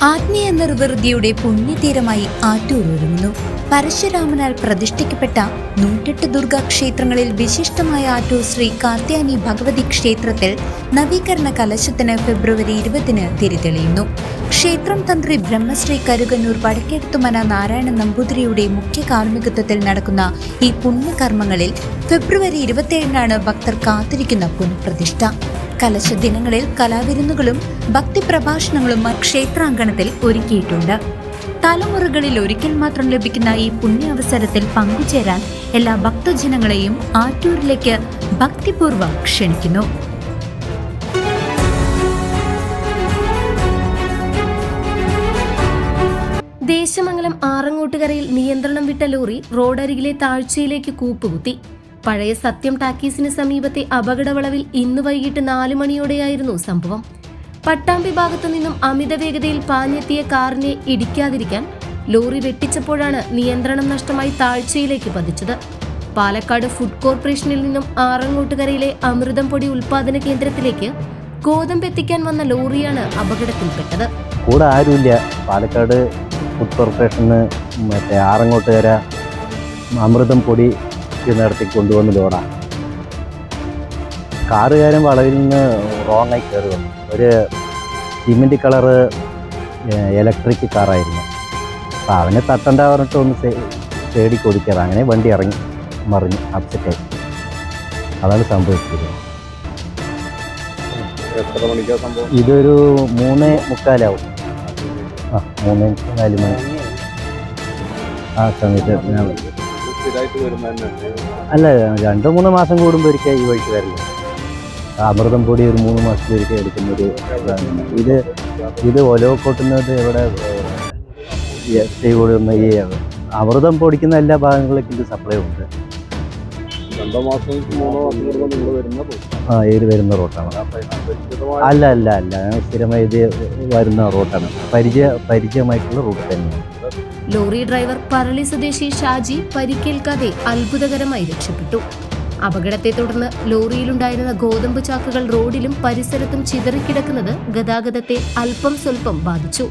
ആത്മീയ നിർവൃതിയുടെ പുണ്യതീരമായി ആറ്റൂർ ഒരുങ്ങുന്നു. പരശുരാമനാൽ പ്രതിഷ്ഠിക്കപ്പെട്ട 108 ദുർഗാ ക്ഷേത്രങ്ങളിൽ വിശിഷ്ടമായ ആറ്റൂർ ശ്രീ കാർത്യായനി ഭഗവതി ക്ഷേത്രത്തിൽ നവീകരണ കലശത്തിന് ഫെബ്രുവരി 20 തിരിതെളിയുന്നു. ക്ഷേത്രം തന്ത്രി ബ്രഹ്മശ്രീ കരുകന്നൂർ വടക്കേടത്തുമന നാരായണ നമ്പൂതിരിയുടെ മുഖ്യ കാർമ്മികത്വത്തിൽ നടക്കുന്ന ഈ പുണ്യകർമ്മങ്ങളിൽ ഫെബ്രുവരി 27 ഭക്തർ കാത്തിരിക്കുന്ന പുനഃപ്രതിഷ്ഠ. കലശ ദിനങ്ങളിൽ കലാവിരുന്നുകളും ഭക്തിപ്രഭാഷണങ്ങളും ക്ഷേത്രാങ്കണത്തിൽ ഒരുക്കിയിട്ടുണ്ട്. തലമുറകളിൽ ഒരിക്കൽ മാത്രം ലഭിക്കുന്ന ഈ പുണ്യാവസരത്തിൽ പങ്കുചേരാൻ എല്ലാ ഭക്തജനങ്ങളെയും ആറ്റൂരിലേക്ക് ഭക്തിപൂർവ്വം ക്ഷണിക്കുന്നു. ദേശമംഗലം ആറങ്ങോട്ടുകരയിൽ നിയന്ത്രണം വിട്ട ലോറി റോഡരികിലെ താഴ്ചയിലേക്ക് കൂപ്പുകുത്തി. പഴയ സത്യം ടാക്കീസിന് സമീപത്തെ അപകടവളവിൽ ഇന്ന് വൈകിട്ട് 4 മണിയോടെയായിരുന്നു സംഭവം. പട്ടാമ്പി ഭാഗത്തു നിന്നും അമിത വേഗതയിൽ പാഞ്ഞെത്തിയ കാറിനെ ഇടിക്കാതിരിക്കാൻ ലോറി വെട്ടിച്ചപ്പോഴാണ് നിയന്ത്രണം നഷ്ടമായി താഴ്ചയിലേക്ക് പതിച്ചത്. പാലക്കാട് ഫുഡ് കോർപ്പറേഷനിൽ നിന്നും ആറങ്ങോട്ടുകരയിലെ അമൃതം പൊടി ഉൽപാദന കേന്ദ്രത്തിലേക്ക് ഗോതമ്പ് എത്തിക്കാൻ വന്ന ലോറിയാണ് അപകടത്തിൽപ്പെട്ടത്. കൂടെ ആരുമില്ല. പാലക്കാട് ഫുഡ് കോർപ്പറേഷന് ആറങ്ങോട്ടുകര അമൃതം പൊടി നടത്തി കൊണ്ടുവന്ന ലോറാണ്. കാറുകാരൻ വളവിൽ നിന്ന് റോങ്ങായി കയറി വന്നു. ഒരു സിമെൻറ്റ് കളറ് ഇലക്ട്രിക് കാറായിരുന്നു. അപ്പോൾ അവനെ തട്ടണ്ട പറഞ്ഞിട്ട് ഒന്ന് തേടി കൊടുക്കാറ്. അങ്ങനെ വണ്ടി ഇറങ്ങി മറിഞ്ഞു അപ്സെറ്റായി. അതാണ് സംഭവിച്ചത്. ഇതൊരു 3:45 3:45 മണി ആ സമയത്ത്. അല്ല, 2-3 മാസം കൂടുമ്പോൾ ഒരിക്കൽ ഈ വഴിക്ക് വരില്ല. അമൃതം പൊടി ഒരു 3 മാസത്തിലൊരിക്കൽ എടുക്കുന്നൊരു ഇതാണ്. ഇത് ഒലവക്കോട്ടുന്നത് ഇവിടെ കൂടുന്ന ഈ അമൃതം പൊടിക്കുന്ന എല്ലാ ഭാഗങ്ങളിലേക്കും ഇത് സപ്ലൈ ഉണ്ട്. 2 മാസം 3 മാസം ഇത് വരുന്ന റൂട്ടാണ്. അല്ല സ്ഥിരമായി ഇത് വരുന്ന റൂട്ടാണ്. പരിചയമായിട്ടുള്ള റൂട്ട് തന്നെയാണ്. ലോറി ഡ്രൈവർ പറളി സ്വദേശി ഷാജി പരിക്കേൽക്കാതെ അത്ഭുതകരമായി രക്ഷപ്പെട്ടു. അപകടത്തെ തുടർന്ന് ലോറിയിലുണ്ടായിരുന്ന ഗോതമ്പ് ചാക്കുകൾ റോഡിലും പരിസരത്തും ചിതറിക്കിടക്കുന്നത് ഗതാഗതത്തെ അല്പം സ്വല്പം ബാധിച്ചു.